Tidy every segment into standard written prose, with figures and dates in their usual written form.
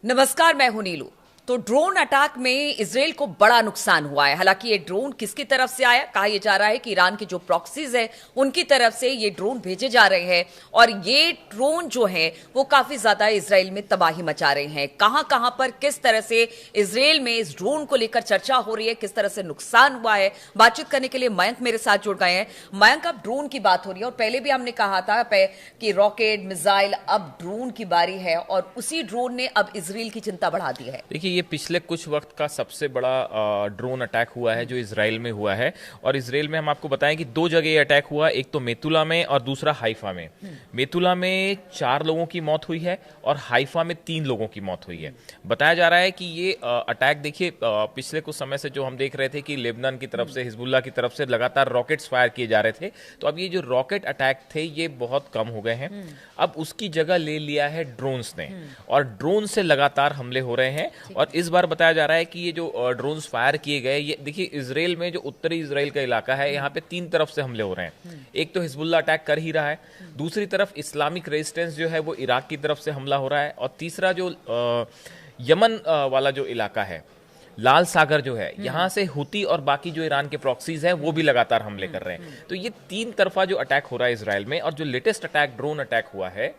नमस्कार, मैं हूं नीलू। तो ड्रोन अटैक में इजराइल को बड़ा नुकसान हुआ है। हालांकि ये ड्रोन किसकी तरफ से आया, कहा यह जा रहा है कि ईरान के जो प्रॉक्सीज है उनकी तरफ से ये ड्रोन भेजे जा रहे हैं और ये ड्रोन जो है वो काफी ज्यादा इजराइल में तबाही मचा रहे हैं। कहां कहां पर किस तरह से इजराइल में इस ड्रोन को लेकर चर्चा हो रही है, किस तरह से नुकसान हुआ है, बातचीत करने के लिए मयंक मेरे साथ जुड़ गए हैं। मयंक, अब ड्रोन की बात हो रही है और पहले भी हमने कहा था कि रॉकेट, मिसाइल, अब ड्रोन की बारी है और उसी ड्रोन ने अब इजराइल की चिंता बढ़ा दी है। देखिए, ये पिछले कुछ वक्त का सबसे बड़ा ड्रोन अटैक हुआ है जो इजराइल में हुआ है। और इजराइल में हम आपको बताएं कि दो जगह ये अटैक हुआ, एक तो मेतुला में और दूसरा हाइफा में। मेतुला में 4 लोगों की मौत हुई है और हाइफा में 3 लोगों की मौत हुई है। बताया जा रहा है कि ये अटैक, देखिए, पिछले कुछ समय से जो हम देख रहे थे कि लेबनान की तरफ से, हिजबुल्लाह की तरफ से लगातार रॉकेट्स फायर किए जा रहे थे, तो अब ये जो रॉकेट अटैक थे ये बहुत कम हो गए हैं। अब उसकी जगह ले लिया है ड्रोन्स ने, और ड्रोन से लगातार हमले हो रहे हैं। और इस बार बताया जा रहा है कि ये जो ड्रोन्स फायर किए गए, ये देखिए, इजराइल में जो उत्तरी इजराइल का इलाका है, यहाँ पे 3 तरफ से हमले हो रहे हैं। एक तो हिजबुल्लाह अटैक कर ही रहा है, दूसरी तरफ इस्लामिक रेजिस्टेंस जो है वो इराक की तरफ से हमला हो रहा है, और तीसरा जो यमन वाला जो इलाका है, लाल सागर जो है, यहाँ से हुती और बाकी जो ईरान के प्रॉक्सीज हैं वो भी लगातार हमले कर रहे हैं। तो ये 3 तरफा जो अटैक हो रहा है इजराइल में। और जो लेटेस्ट अटैक, ड्रोन अटैक हुआ है,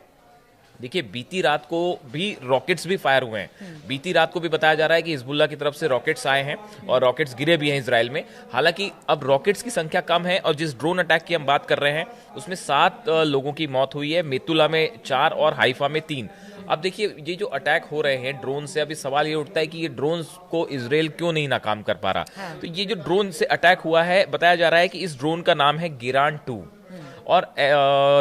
देखिए, बीती रात को भी रॉकेट्स भी फायर हुए हैं। बीती रात को भी बताया जा रहा है कि हिजबुल्लाह की तरफ से रॉकेट्स आए हैं और रॉकेट्स गिरे भी हैं इजराइल में। हालांकि अब रॉकेट्स की संख्या कम है और जिस ड्रोन अटैक की हम बात कर रहे हैं उसमें 7 लोगों की मौत हुई है, मेतुला में 4 और हाइफा में 3। अब देखिए, ये जो अटैक हो रहे हैं ड्रोन से, अभी सवाल ये उठता है कि ये ड्रोन को इजराइल क्यों नहीं नाकाम कर पा रहा। तो ये जो ड्रोन से अटैक हुआ है, बताया जा रहा है कि इस ड्रोन का नाम है गिरान 2। और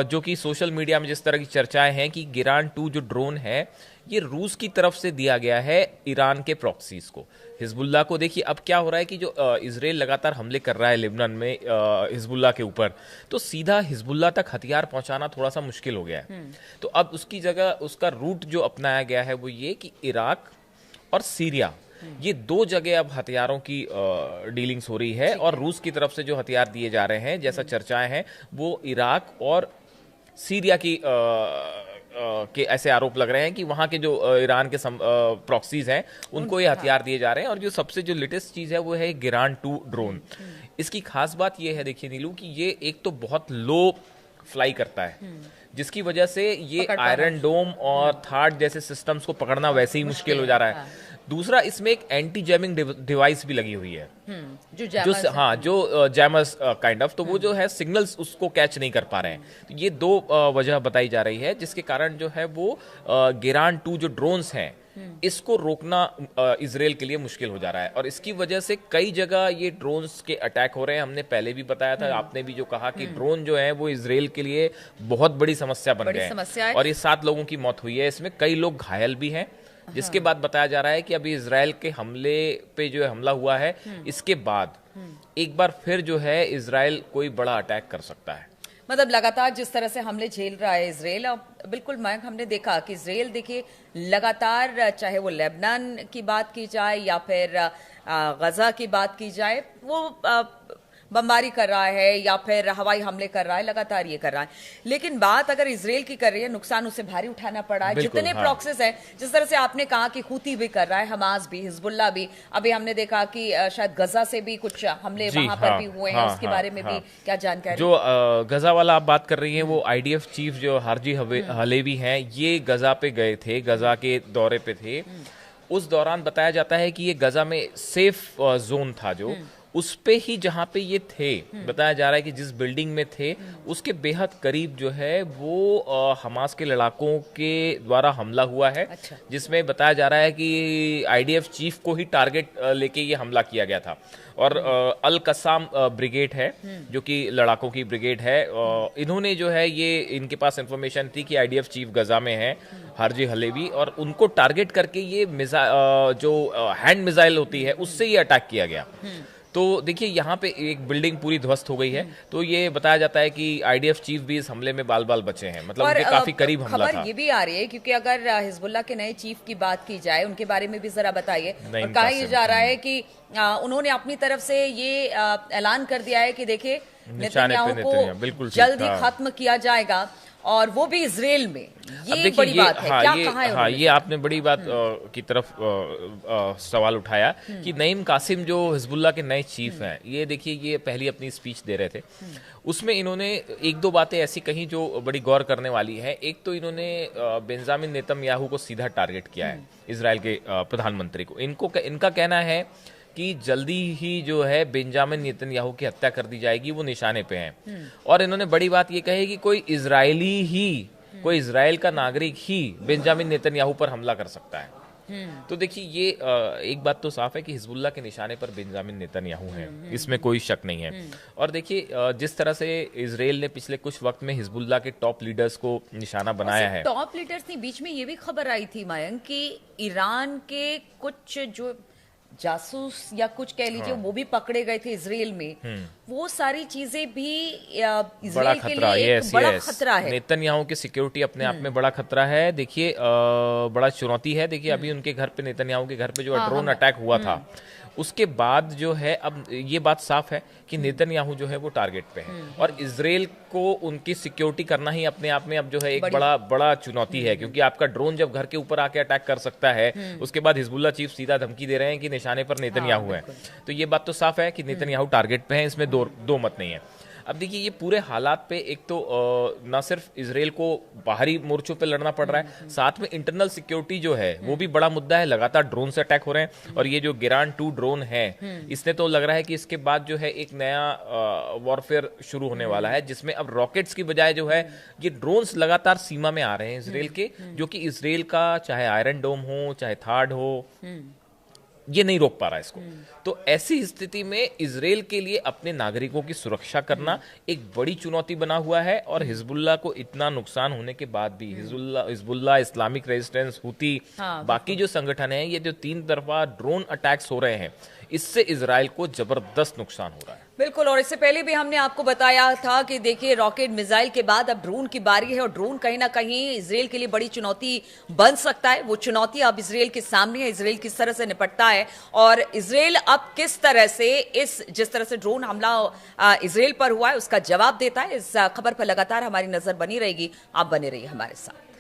जो कि सोशल मीडिया में जिस तरह की चर्चाएं हैं कि गिरान 2 जो ड्रोन है ये रूस की तरफ से दिया गया है ईरान के प्रॉक्सीज को, हिजबुल्लाह को। देखिए, अब क्या हो रहा है कि जो इजराइल लगातार हमले कर रहा है लेबनान में हिजबुल्लाह के ऊपर, तो सीधा हिजबुल्लाह तक हथियार पहुंचाना थोड़ा सा मुश्किल हो गया है। तो अब उसकी जगह उसका रूट जो अपनाया गया है वो ये कि इराक और सीरिया, ये 2 जगह अब हथियारों की डीलिंग्स हो रही है। और रूस की तरफ से जो हथियार दिए जा रहे हैं, जैसा चर्चाएं हैं, वो इराक और सीरिया की के ऐसे आरोप लग रहे हैं कि वहां के जो ईरान के प्रॉक्सीज हैं उनको ये हथियार दिए जा रहे हैं। और जो सबसे जो लेटेस्ट चीज है वो है गिरान 2 ड्रोन। इसकी खास बात ये है, देखिए नीलू, कि ये एक तो बहुत लो फ्लाई करता है, जिसकी वजह से ये आयरन डोम और थार्ड जैसे सिस्टम्स को पकड़ना वैसे ही मुश्किल हो जा रहा है। दूसरा, इसमें एक एंटी जैमिंग डिवाइस भी लगी हुई है, जो जैमर्स काइंड ऑफ, तो वो जो है सिग्नल्स उसको कैच नहीं कर पा रहे हैं। तो ये 2 वजह बताई जा रही है जिसके कारण जो है वो गिरान 2 जो ड्रोन्स हैं इसको रोकना इजराइल के लिए मुश्किल हो जा रहा है। और इसकी वजह से कई जगह ये ड्रोन्स के अटैक हो रहे हैं। हमने पहले भी बताया था, आपने भी जो कहा कि ड्रोन जो है वो इजराइल के लिए बहुत बड़ी समस्या बन गए हैं। और ये 7 लोगों की मौत हुई है, इसमें कई लोग घायल भी हैं। जिसके बाद बताया जा रहा है कि अभी इजराइल के हमले पे जो हमला हुआ है, इसके बाद एक बार फिर जो है इजराइल कोई बड़ा अटैक कर सकता है। मतलब लगातार जिस तरह से हमले झेल रहा है इजराइल, बिल्कुल मयंक, हमने देखा कि इजराइल, देखिए, लगातार, चाहे वो लेबनान की बात की जाए या फिर गजा की बात की जाए, वो बमबारी कर रहा है या फिर हवाई हमले कर रहा है, लगातार ये कर रहा है। लेकिन बात अगर इजराइल की कर रही है, नुकसान उसे भारी उठाना पड़ा है। जितने प्रॉक्सीज हैं, जिस तरह से आपने कहा कि हुती भी कर रहा है, हमास भी, हिजबुल्लाह भी, अभी हमने देखा कि शायद गजा से भी कुछ हमले वहां पर भी हुए हैं, उसके बारे में भी क्या जानकारी? जो गजा वाला आप बात कर रही हैं, वो IDF चीफ जो हारजी हलेवी हैं, ये गजा पे गए थे, गजा के दौरे पे थे। उस दौरान बताया जाता है कि ये गजा में सेफ जोन था जो, उस पे ही जहां पे ये थे, बताया जा रहा है कि जिस बिल्डिंग में थे उसके बेहद करीब जो है वो हमास के लड़ाकों के द्वारा हमला हुआ है। अच्छा। जिसमें बताया जा रहा है कि IDF चीफ को ही टारगेट लेके ये हमला किया गया था। और अल कसाम ब्रिगेड है जो कि लड़ाकों की ब्रिगेड है, इन्होंने जो है, ये इनके पास इंफॉर्मेशन थी कि IDF चीफ गजा में है, हारजी हलेवी, और उनको टारगेट करके ये जो हैंड मिसाइल होती है उससे ये अटैक किया गया। तो देखिए, यहाँ पे एक बिल्डिंग पूरी ध्वस्त हो गई है। तो ये बताया जाता है कि IDF चीफ भी इस हमले में बाल बाल बचे हैं, मतलब उनके काफी करीब हमला था। खबर ये भी आ रही है, क्योंकि अगर हिजबुल्लाह के नए चीफ की बात की जाए, उनके बारे में भी जरा बताइए। और कहा यह जा रहा है कि उन्होंने अपनी तरफ से ये ऐलान कर दिया है कि देखिए, नेतन्याहू को जल्द ही खत्म किया जाएगा। और वो भी इजराइल में। अब ये देखिए बड़ी बात है। क्या कहा है हाँ, उन्होंने? ये आपने बड़ी बात की तरफ सवाल उठाया कि नईम कासिम जो हिजबुल्लाह के नए चीफ हैं, ये देखिए ये पहली अपनी स्पीच दे रहे थे, उसमें इन्होंने एक दो बातें ऐसी कही जो बड़ी गौर करने वाली है। एक तो इन्होंने बेंजामिन नेतन्याहू को सीधा टारगेट किया है, इजराइल के प्रधानमंत्री को। इनका कहना है कि जल्दी ही जो है बेंजामिन नेतन्याहू की हत्या कर दी जाएगी, वो निशाने पे हैं। और इन्होंने बड़ी बात ये कही कि कोई इजराइल का नागरिक ही बेंजामिन नेतन्याहू पर हमला कर सकता है। तो देखिए ये एक बात तो साफ है कि हिजबुल्लाह के निशाने पर बेंजामिन नेतन्याहू हैं, इसमें कोई शक नहीं है। और देखिए जिस तरह से इजराइल ने पिछले कुछ वक्त में हिजबुल्लाह के टॉप लीडर्स को निशाना बनाया है। टॉप लीडर्स नहीं, बीच में ये भी खबर आई थी मयंक कि ईरान के कुछ जो जासूस या कुछ कह लीजिए वो भी पकड़े गए थे इजराइल में। वो सारी चीजें भी इजराइल के लिए एक बड़ा खतरा है। नेतन्याहू की सिक्योरिटी अपने आप में बड़ा खतरा है। देखिए बड़ा चुनौती है। देखिए अभी उनके घर पे, नेतन्याहू के घर पे जो ड्रोन अटैक हुआ था, उसके बाद जो है अब ये बात साफ है कि नेतन्याहू जो है वो टारगेट पे है। और इजराइल को उनकी सिक्योरिटी करना ही अपने आप में अब जो है एक बड़ा चुनौती है, क्योंकि आपका ड्रोन जब घर के ऊपर आके अटैक कर सकता है, उसके बाद हिजबुल्लाह चीफ सीधा धमकी दे रहे हैं कि निशाने पर नेतन्याहू है। तो ये बात तो साफ है कि नेतन्याहू टारगेट पे है, इसमें दो मत नहीं है। अब देखिए ये पूरे हालात पे एक तो ना सिर्फ इजराइल को बाहरी मोर्चों पे लड़ना पड़ रहा है, साथ में इंटरनल सिक्योरिटी जो है वो भी बड़ा मुद्दा है। लगातार ड्रोन से अटैक हो रहे हैं, और ये जो गिरान 2 ड्रोन है, इसने तो लग रहा है कि इसके बाद जो है एक नया वॉरफेयर शुरू होने वाला है, जिसमें अब रॉकेट्स की बजाय जो है ये ड्रोन्स लगातार सीमा में आ रहे हैं इजराइल के, जो कि इजराइल का चाहे आयरन डोम हो चाहे थाड हो, ये नहीं रोक पा रहा है इसको। तो ऐसी स्थिति में इजराइल के लिए अपने नागरिकों की सुरक्षा करना एक बड़ी चुनौती बना हुआ है। और हिजबुल्लाह को इतना नुकसान होने के बाद भी हिजबुल्लाह, इस्लामिक रेजिस्टेंस, हुती, बाकी जो संगठन हैं, ये जो 3 तरफा ड्रोन अटैक्स हो रहे हैं, इससे इजराइल को जबरदस्त नुकसान हो रहा है। बिल्कुल। और इससे पहले भी हमने आपको बताया था कि देखिए रॉकेट मिसाइल के बाद अब ड्रोन की बारी है, और ड्रोन कहीं ना कहीं इजराइल के लिए बड़ी चुनौती बन सकता है। वो चुनौती अब इजराइल के सामने है, इजराइल किस तरह से निपटता है, और इजराइल अब किस तरह से जिस तरह से ड्रोन हमला इजराइल पर हुआ है उसका जवाब देता है। इस खबर पर लगातार हमारी नजर बनी रहेगी। आप बने रहिए हमारे साथ।